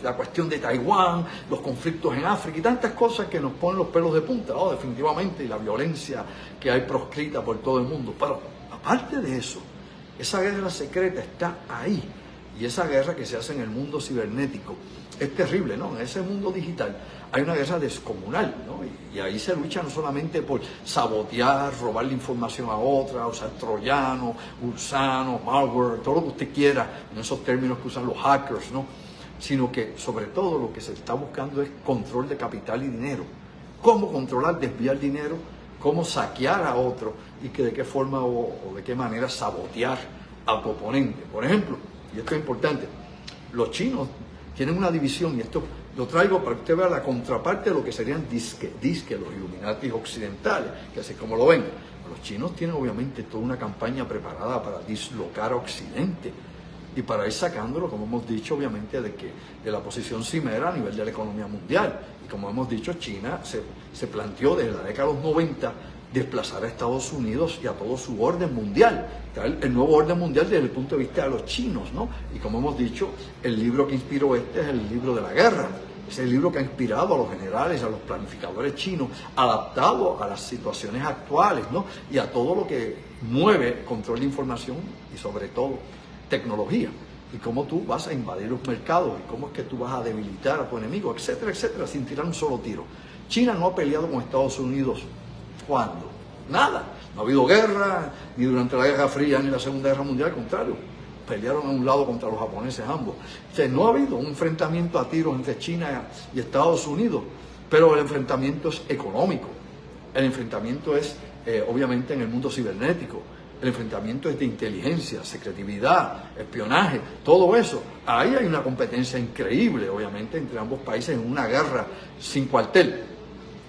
la cuestión de Taiwán, los conflictos en África y tantas cosas que nos ponen los pelos de punta, ¿no? Definitivamente, y la violencia que hay proscrita por todo el mundo. Pero aparte de eso, esa guerra secreta está ahí. Y esa guerra que se hace en el mundo cibernético es terrible, ¿no? En ese mundo digital hay una guerra descomunal, ¿no? Y ahí se lucha no solamente por sabotear, robarle información a otra, usar troyanos, gusanos, malware, todo lo que usted quiera, en esos términos que usan los hackers, ¿no? Sino que sobre todo lo que se está buscando es control de capital y dinero. Cómo controlar, desviar dinero, cómo saquear a otro y que de qué forma o de qué manera sabotear a tu oponente. Por ejemplo, y esto es importante, los chinos tienen una división, y esto lo traigo para que usted vea la contraparte de lo que serían disque los Illuminati occidentales, que así como lo ven. Los chinos tienen obviamente toda una campaña preparada para dislocar a Occidente y para ir sacándolo, como hemos dicho, obviamente, de la posición cimera a nivel de la economía mundial. Y como hemos dicho, China se planteó desde la década de los 90 desplazar a Estados Unidos y a todo su orden mundial, el nuevo orden mundial desde el punto de vista de los chinos, ¿no? Y como hemos dicho, el libro que inspiró es el libro de la guerra. Es el libro que ha inspirado a los generales, a los planificadores chinos, adaptado a las situaciones actuales, ¿no? Y a todo lo que mueve control de información y sobre todo tecnología. Y cómo tú vas a invadir los mercados y cómo es que tú vas a debilitar a tu enemigo, etcétera, etcétera, sin tirar un solo tiro. China no ha peleado con Estados Unidos. ¿Cuándo? Nada. No ha habido guerra, ni durante la Guerra Fría, ni la Segunda Guerra Mundial, al contrario. Pelearon a un lado contra los japoneses ambos. O sea, no ha habido un enfrentamiento a tiros entre China y Estados Unidos, pero el enfrentamiento es económico. El enfrentamiento es, obviamente, en el mundo cibernético. El enfrentamiento es de inteligencia, secretividad, espionaje, todo eso. Ahí hay una competencia increíble, obviamente, entre ambos países en una guerra sin cuartel.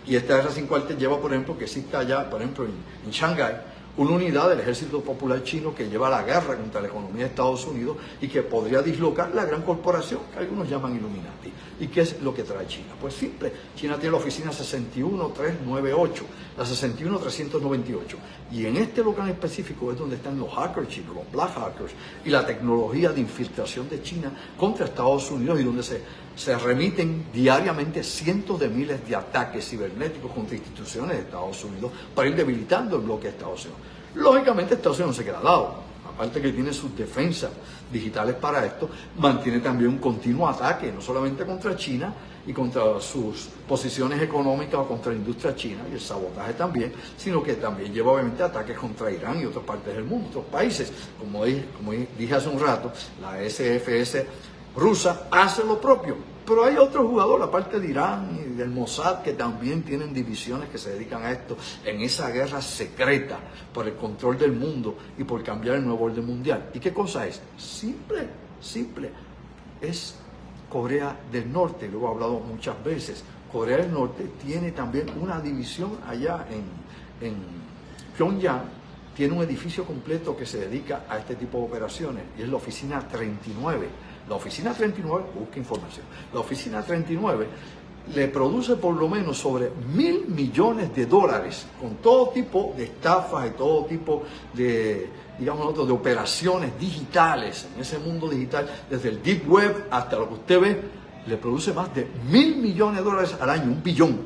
Y esta guerra sin cuartel lleva, por ejemplo, que exista allá, por ejemplo, en Shanghái, una unidad del Ejército Popular Chino que lleva la guerra contra la economía de Estados Unidos y que podría dislocar la gran corporación que algunos llaman Illuminati. ¿Y qué es lo que trae China? Pues simple, China tiene la oficina 61398, la 61398. Y en este lugar específico es donde están los hackers chinos, los black hackers, y la tecnología de infiltración de China contra Estados Unidos, y donde se remiten diariamente cientos de miles de ataques cibernéticos contra instituciones de Estados Unidos para ir debilitando el bloque de Estados Unidos. Lógicamente Estados Unidos no se queda al lado. aparte que tiene sus defensas digitales para esto, mantiene también un continuo ataque, no solamente contra China y contra sus posiciones económicas o contra la industria china y el sabotaje también, sino que también lleva obviamente ataques contra Irán y otras partes del mundo, otros países. Como dije hace un rato, la SFS rusa hace lo propio. Pero hay otros jugadores, aparte de Irán y del Mossad, que también tienen divisiones que se dedican a esto, en esa guerra secreta por el control del mundo y por cambiar el nuevo orden mundial. ¿Y qué cosa es? Simple. Es Corea del Norte, lo he hablado muchas veces. Corea del Norte tiene también una división allá en Pyongyang, tiene un edificio completo que se dedica a este tipo de operaciones y es la Oficina 39. La Oficina 39, busca información, la Oficina 39 le produce por lo menos sobre $1.000 millones con todo tipo de estafas y todo tipo de, digamos nosotros, de operaciones digitales en ese mundo digital, desde el Deep Web hasta lo que usted ve, le produce más de $1.000 millones al año, $1 billón.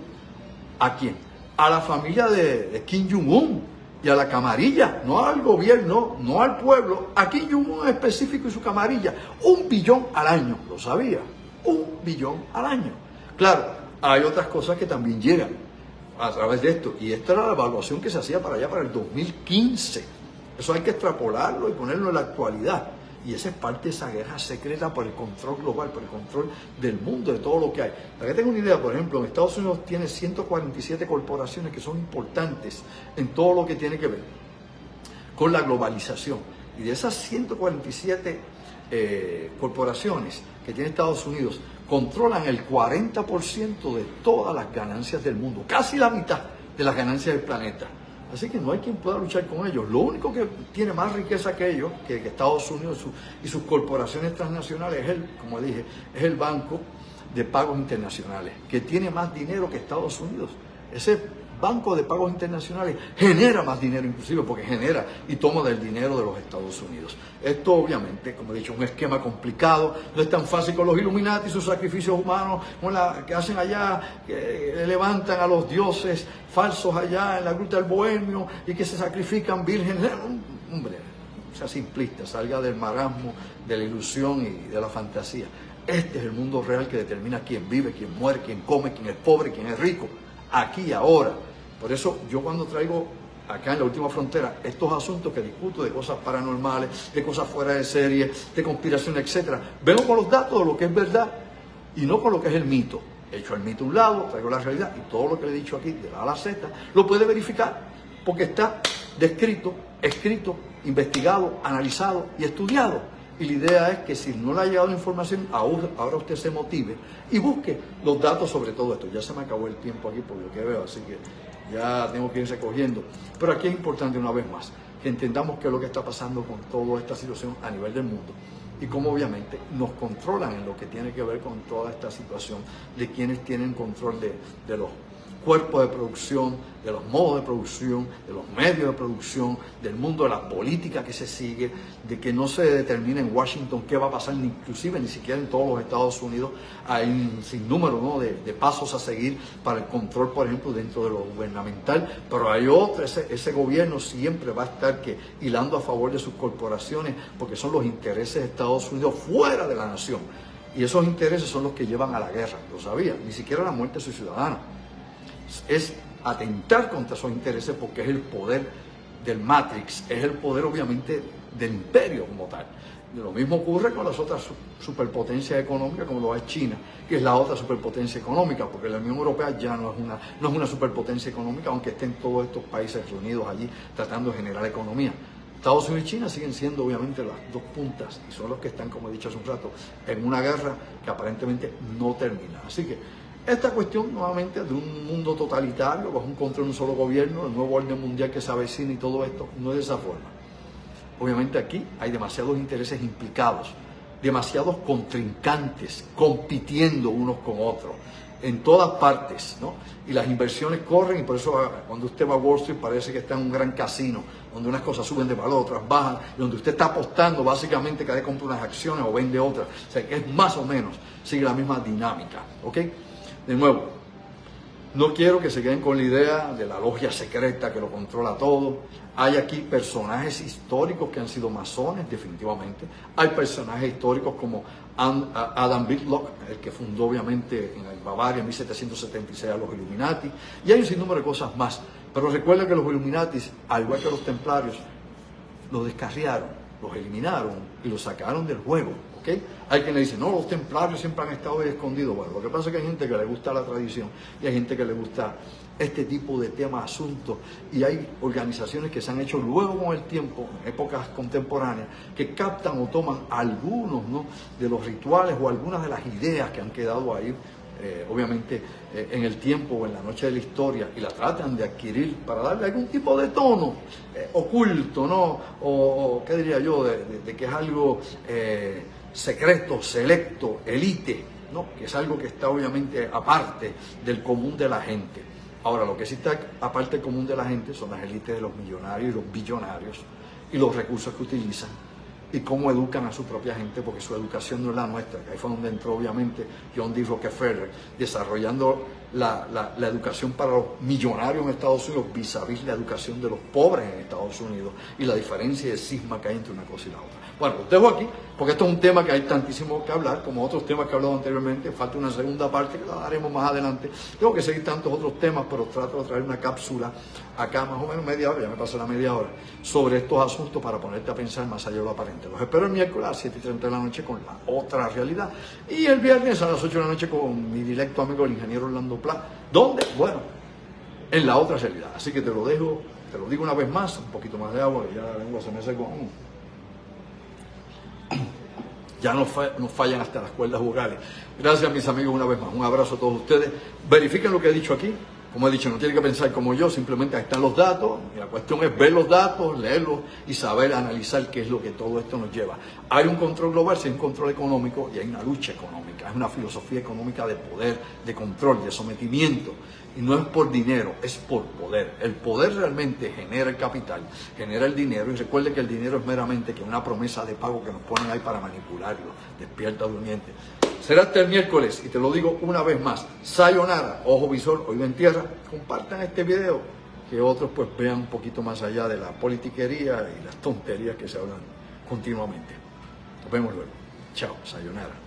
¿A quién? A la familia de Kim Jong-un. Y a la camarilla, no al gobierno, no al pueblo, a Kim Jong-un en específico y su camarilla, $1 billón al año, lo sabía, $1 billón al año. Claro, hay otras cosas que también llegan a través de esto, y esta era la evaluación que se hacía para allá, para el 2015. Eso hay que extrapolarlo y ponerlo en la actualidad. Y esa es parte de esa guerra secreta por el control global, por el control del mundo, de todo lo que hay. Para que tengan una idea, por ejemplo, en Estados Unidos tiene 147 corporaciones que son importantes en todo lo que tiene que ver con la globalización. Y de esas 147 corporaciones que tiene Estados Unidos, controlan el 40% de todas las ganancias del mundo, casi la mitad de las ganancias del planeta. Así que no hay quien pueda luchar con ellos. Lo único que tiene más riqueza que ellos, que Estados Unidos y sus corporaciones transnacionales, como dije, es el Banco de Pagos Internacionales, que tiene más dinero que Estados Unidos. Ese Banco de Pagos Internacionales genera más dinero, inclusive porque genera y toma del dinero de los Estados Unidos. Esto obviamente, como he dicho, es un esquema complicado, no es tan fácil con los Illuminati y sus sacrificios humanos que hacen allá, que levantan a los dioses falsos allá en la Gruta del Bohemio y que se sacrifican vírgenes. Hombre, sea simplista, salga del marasmo, de la ilusión y de la fantasía. Este es el mundo real que determina quién vive, quién muere, quién come, quién es pobre, quién es rico, aquí y ahora. Por eso yo cuando traigo acá en La Última Frontera estos asuntos que discuto de cosas paranormales, de cosas fuera de serie, de conspiración, etcétera, vengo con los datos de lo que es verdad y no con lo que es el mito. Echo el mito a un lado, traigo la realidad y todo lo que le he dicho aquí de la A a la Z lo puede verificar porque está descrito, escrito, investigado, analizado y estudiado. Y la idea es que si no le ha llegado la información, ahora usted se motive y busque los datos sobre todo esto. Ya se me acabó el tiempo aquí por lo que veo, así que ya tengo que ir recogiendo. Pero aquí es importante una vez más que entendamos qué es lo que está pasando con toda esta situación a nivel del mundo y cómo obviamente nos controlan en lo que tiene que ver con toda esta situación de quienes tienen control de los cuerpos de producción, de los modos de producción, de los medios de producción, del mundo de la política que se sigue, de que no se determina en Washington qué va a pasar, inclusive ni siquiera en todos los Estados Unidos. Hay un sinnúmero, ¿no?, de pasos a seguir para el control, por ejemplo, dentro de lo gubernamental, pero hay otro, ese gobierno siempre va a estar hilando a favor de sus corporaciones, porque son los intereses de Estados Unidos fuera de la nación. Y esos intereses son los que llevan a la guerra, lo sabía, ni siquiera a la muerte de sus ciudadanos. Es atentar contra esos intereses porque es el poder del Matrix, es el poder obviamente del imperio como tal. Lo mismo ocurre con las otras superpotencias económicas como lo es China, que es la otra superpotencia económica, porque la Unión Europea ya no es una superpotencia económica, aunque estén todos estos países reunidos allí tratando de generar economía. Estados Unidos y China siguen siendo obviamente las dos puntas y son los que están, como he dicho hace un rato, en una guerra que aparentemente no termina. Así que esta cuestión nuevamente de un mundo totalitario, bajo un control de un solo gobierno, el nuevo orden mundial que se avecina y todo esto, no es de esa forma. Obviamente aquí hay demasiados intereses implicados, demasiados contrincantes compitiendo unos con otros, en todas partes, ¿no? Y las inversiones corren y por eso cuando usted va a Wall Street parece que está en un gran casino, donde unas cosas suben de valor, otras bajan, y donde usted está apostando básicamente que compra unas acciones o vende otras. O sea, que es más o menos, sigue la misma dinámica, ¿ok? De nuevo, No quiero que se queden con la idea de la logia secreta que lo controla todo. Hay aquí personajes históricos que han sido masones, definitivamente. Hay personajes históricos como Adam Whitlock, el que fundó obviamente en Bavaria en 1776 a los Illuminati. Y hay un sinnúmero de cosas más. Pero recuerda que los Illuminati, al igual que los templarios, los descarriaron, los eliminaron y los sacaron del juego. ¿Okay? Hay quien le dice, no, los templarios siempre han estado ahí escondidos. Bueno, lo que pasa es que hay gente que le gusta la tradición y hay gente que le gusta este tipo de temas, asuntos, y hay organizaciones que se han hecho luego con el tiempo, en épocas contemporáneas, que captan o toman algunos, ¿no?, de los rituales o algunas de las ideas que han quedado ahí, obviamente en el tiempo o en la noche de la historia, y la tratan de adquirir para darle algún tipo de tono oculto, ¿no? O qué diría yo, de que es algo secreto, selecto, elite, ¿no? Que es algo que está obviamente aparte del común de la gente. Ahora, lo que sí está aparte del común de la gente son las élites de los millonarios y los billonarios y los recursos que utilizan y cómo educan a su propia gente, porque su educación no es la nuestra. Ahí fue donde entró obviamente John D. Rockefeller, desarrollando la educación para los millonarios en Estados Unidos vis a vis la educación de los pobres en Estados Unidos, y la diferencia de cisma que hay entre una cosa y la otra. Bueno, los dejo aquí porque esto es un tema que hay tantísimo que hablar, como otros temas que he hablado anteriormente. Falta una segunda parte que la daremos más adelante. Tengo que seguir tantos otros temas, pero trato de traer una cápsula acá más o menos media hora, ya me pasó la media hora, sobre estos asuntos para ponerte a pensar más allá de lo aparente. Los espero el miércoles a las 7:30 de la noche con la otra realidad, y el viernes a las 8 de la noche con mi directo amigo el ingeniero Orlando Pla, donde, bueno, en la otra realidad. Así que te lo dejo, te lo digo una vez más, un poquito más de agua, que ya la lengua se me secó. Ya no fallan hasta las cuerdas vocales. Gracias, mis amigos, una vez más. Un abrazo a todos ustedes. Verifiquen lo que he dicho aquí. Como he dicho, no tienen que pensar como yo, simplemente ahí están los datos. Y la cuestión es ver los datos, leerlos y saber analizar qué es lo que todo esto nos lleva. Hay un control global, sí hay un control económico y hay una lucha económica. Es una filosofía económica de poder, de control, de sometimiento. Y no es por dinero, es por poder. El poder realmente genera el capital, genera el dinero. Y recuerde que el dinero es meramente que una promesa de pago que nos ponen ahí para manipularlo. Despierta, durmiente. Será hasta el miércoles, y te lo digo una vez más. Sayonara, ojo visor, oído en tierra. Compartan este video, que otros pues vean un poquito más allá de la politiquería y las tonterías que se hablan continuamente. Nos vemos luego. Chao, sayonara.